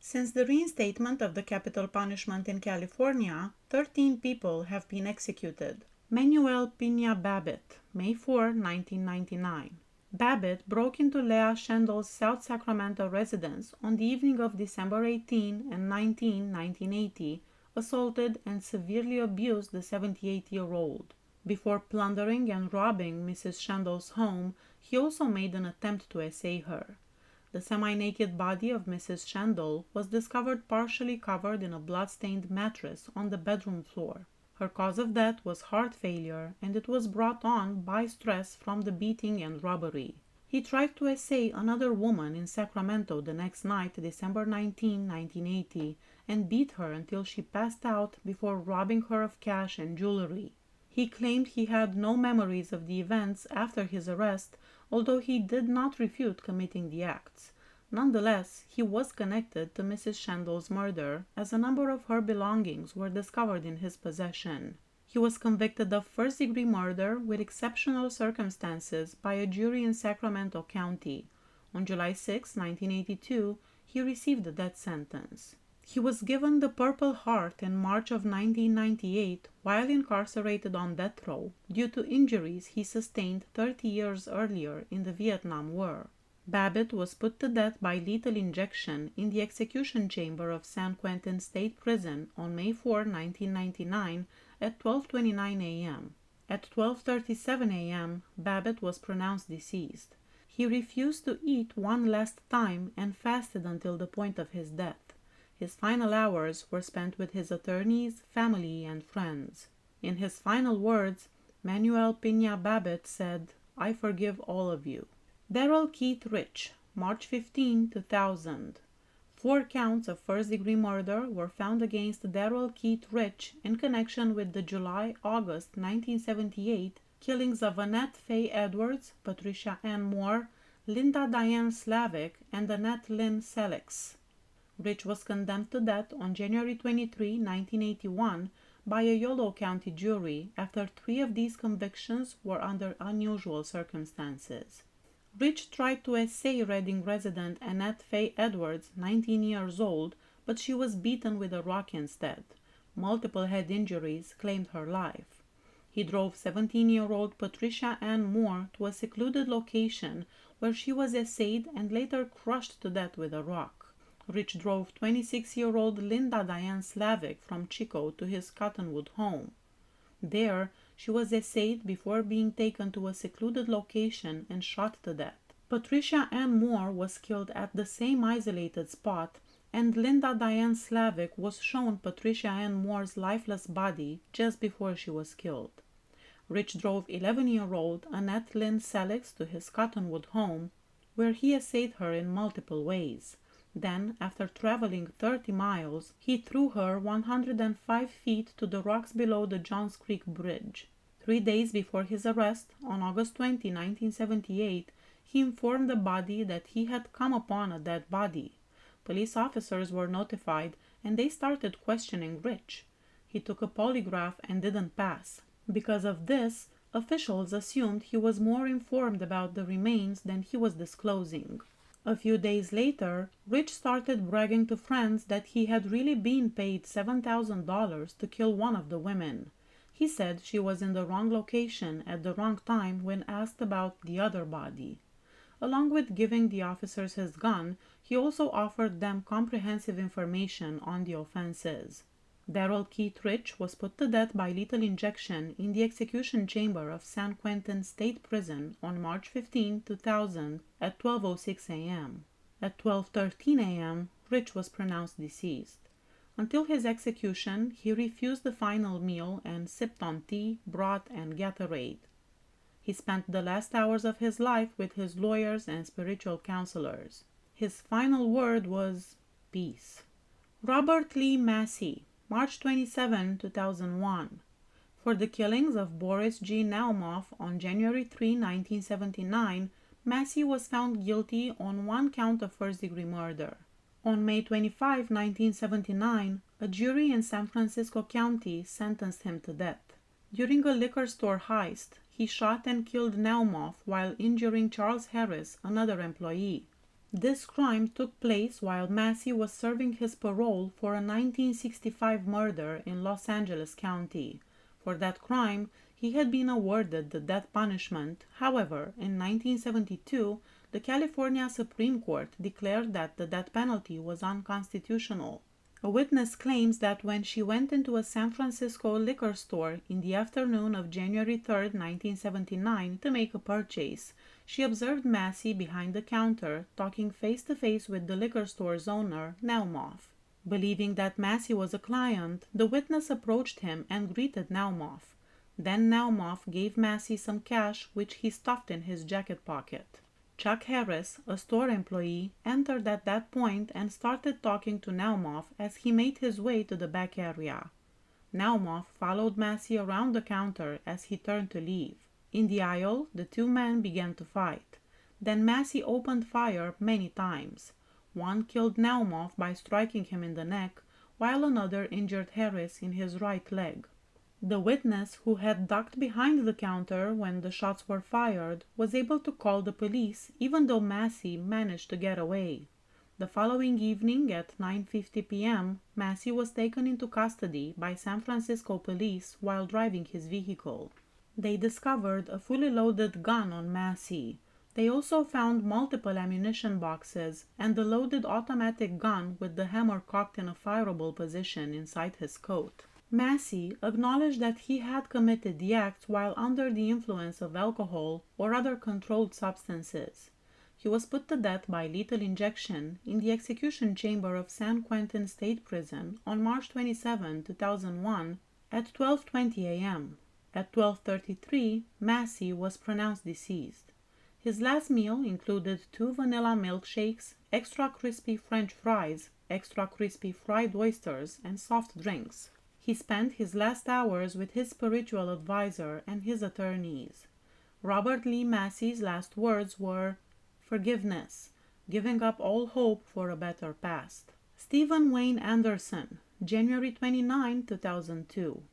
Since the reinstatement of the capital punishment in California, 13 people have been executed. Manuel P Babbit, May 4, 1999. Babbit broke into Lea Schendl's South Sacramento residence on the evening of December 18 and 19, 1980, assaulted and severely abused the 78-year-old. Before plundering and robbing Mrs. Schendl's home, he also made an attempt to assay her. The semi-naked body of Mrs. Schendl was discovered partially covered in a blood-stained mattress on the bedroom floor. Her cause of death was heart failure, and it was brought on by stress from the beating and robbery. He tried to assay another woman in Sacramento the next night, December 19, 1980, and beat her until she passed out before robbing her of cash and jewelry. He claimed he had no memories of the events after his arrest, although he did not refute committing the acts. Nonetheless, he was connected to Mrs. Schendl's murder, as a number of her belongings were discovered in his possession. He was convicted of first-degree murder with exceptional circumstances by a jury in Sacramento County. On July 6, 1982, he received a death sentence. He was given the Purple Heart in March of 1998 while incarcerated on death row due to injuries he sustained 30 years earlier in the Vietnam War. Babbit was put to death by lethal injection in the execution chamber of San Quentin State Prison on May 4, 1999 at 12:29 a.m. At 12:37 a.m., Babbit was pronounced deceased. He refused to eat one last time and fasted until the point of his death. His final hours were spent with his attorneys, family, and friends. In his final words, Manuel P Babbit said, "I forgive all of you." Daryl K Rich, March 15, 2000. 4 counts of first-degree murder were found against Daryl K Rich in connection with the July-August 1978 killings of Annette Faye Edwards, Patricia Ann Moore, Linda Diane Slavic, and Annette Lynn Selix. Rich was condemned to death on January 23, 1981 by a Yolo County jury after 3 of these convictions were under unusual circumstances. Rich tried to assay Redding resident Annette Faye Edwards, 19 years old, but she was beaten with a rock instead. Multiple head injuries claimed her life. He drove 17-year-old Patricia Ann Moore to a secluded location where she was assayed and later crushed to death with a rock. Rich drove 26-year-old Linda Diane Slavic from Chico to his Cottonwood home. There, she was assayed before being taken to a secluded location and shot to death. Patricia Ann Moore was killed at the same isolated spot, and Linda Diane Slavic was shown Patricia Ann Moore's lifeless body just before she was killed. Rich drove 11-year-old Annette Lynn Selix to his Cottonwood home, where he assayed her in multiple ways. Then, after traveling 30 miles, he threw her 105 feet to the rocks below the Johns Creek Bridge. 3 days before his arrest, on August 20, 1978, he informed the body that he had come upon a dead body. Police officers were notified, and they started questioning Rich. He took a polygraph and didn't pass. Because of this, officials assumed he was more informed about the remains than he was disclosing. A few days later, Rich started bragging to friends that he had really been paid $7,000 to kill one of the women. He said she was in the wrong location at the wrong time when asked about the other body. Along with giving the officers his gun, he also offered them comprehensive information on the offenses. Daryl K Rich was put to death by lethal injection in the execution chamber of San Quentin State Prison on March 15, 2000 at 12:06 a.m. At 12:13 a.m., Rich was pronounced deceased. Until his execution, he refused the final meal and sipped on tea, broth, and Gatorade. He spent the last hours of his life with his lawyers and spiritual counselors. His final word was peace. Robert Lee Massie, March 27, 2001. For the killings of Boris G. Naumoff on January 3, 1979, Massie was found guilty on 1 count of first-degree murder. On May 25, 1979, a jury in San Francisco County sentenced him to death. During a liquor store heist, he shot and killed Naumoff while injuring Charles Harris, another employee. This crime took place while Massie was serving his parole for a 1965 murder in Los Angeles County. For that crime, he had been awarded the death punishment. However, in 1972, the California Supreme Court declared that the death penalty was unconstitutional. A witness claims that when she went into a San Francisco liquor store in the afternoon of January 3, 1979, to make a purchase, she observed Massie behind the counter talking face-to-face with the liquor store's owner, Naumoff. Believing that Massie was a client, the witness approached him and greeted Naumoff. Then Naumoff gave Massie some cash which he stuffed in his jacket pocket. Chuck Harris, a store employee, entered at that point and started talking to Naumoff as he made his way to the back area. Naumoff followed Massie around the counter as he turned to leave. In the aisle, the two men began to fight. Then Massie opened fire many times. One killed Naumoff by striking him in the neck, while another injured Harris in his right leg. The witness, who had ducked behind the counter when the shots were fired, was able to call the police even though Massie managed to get away. The following evening at 9:50 p.m., Massie was taken into custody by San Francisco police while driving his vehicle. They discovered a fully loaded gun on Massie. They also found multiple ammunition boxes and a loaded automatic gun with the hammer cocked in a fireable position inside his coat. Massie acknowledged that he had committed the acts while under the influence of alcohol or other controlled substances. He was put to death by lethal injection in the execution chamber of San Quentin State Prison on March 27, 2001 at 12:20 a.m. At 12:33, Massie was pronounced deceased. His last meal included 2 vanilla milkshakes, extra crispy French fries, extra crispy fried oysters, and soft drinks. He spent his last hours with his spiritual advisor and his attorneys. Robert Lee Massie's last words were, "Forgiveness, giving up all hope for a better past." Stephen Wayne Anderson, January 29, 2002.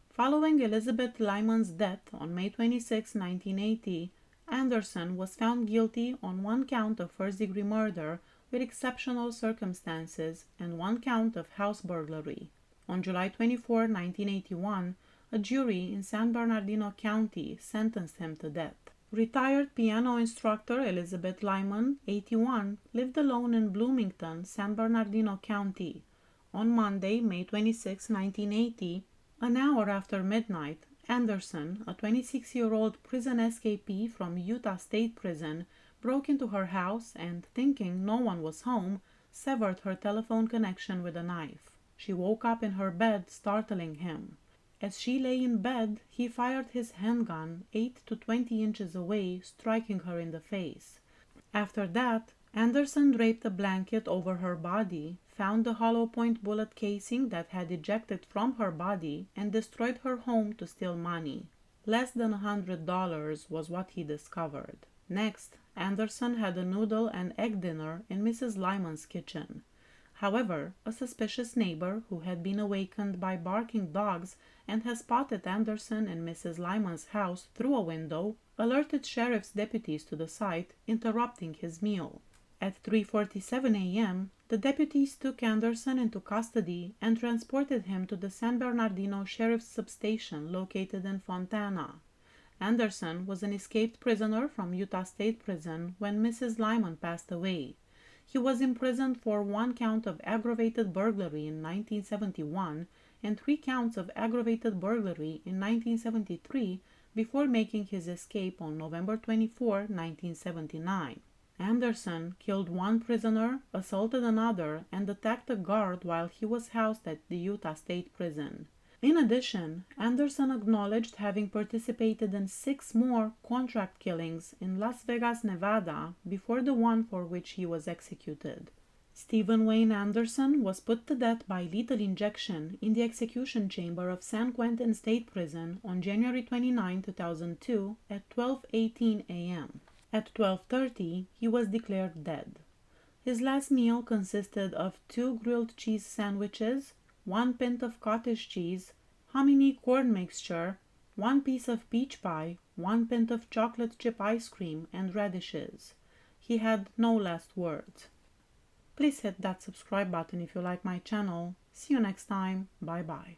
Following Elizabeth Lyman's death on May 26, 1980, Anderson was found guilty on 1 count of first-degree murder with exceptional circumstances and 1 count of house burglary. On July 24, 1981, a jury in San Bernardino County sentenced him to death. Retired piano instructor Elizabeth Lyman, 81, lived alone in Bloomington, San Bernardino County. On Monday, May 26, 1980, an hour after midnight, Anderson, a 26-year-old prison escapee from Utah State Prison, broke into her house and, thinking no one was home, severed her telephone connection with a knife. She woke up in her bed, startling him. As she lay in bed, he fired his handgun 8 to 20 inches away, striking her in the face. After that, Anderson draped a blanket over her body, found the hollow point bullet casing that had ejected from her body, and destroyed her home to steal money. Less than $100 was what he discovered. Next, Anderson had a noodle and egg dinner in Mrs. Lyman's kitchen. However, a suspicious neighbor who had been awakened by barking dogs and has spotted Anderson in Mrs. Lyman's house through a window alerted sheriff's deputies to the site, interrupting his meal. At 3:47 a.m., the deputies took Anderson into custody and transported him to the San Bernardino Sheriff's Substation located in Fontana. Anderson was an escaped prisoner from Utah State Prison when Mrs. Lyman passed away. He was imprisoned for 1 count of aggravated burglary in 1971 and 3 counts of aggravated burglary in 1973 before making his escape on November 24, 1979. Anderson killed 1 prisoner, assaulted another, and attacked a guard while he was housed at the Utah State Prison. In addition, Anderson acknowledged having participated in 6 more contract killings in Las Vegas, Nevada, before the one for which he was executed. Stephen Wayne Anderson was put to death by lethal injection in the execution chamber of San Quentin State Prison on January 29, 2002 at 12:18 a.m. At 12:30, he was declared dead. His last meal consisted of 2 grilled cheese sandwiches, 1 pint of cottage cheese, hominy corn mixture, 1 piece of peach pie, 1 pint of chocolate chip ice cream, and radishes. he had no last words. Please hit that subscribe button if you like my channel. See you next time. Bye bye.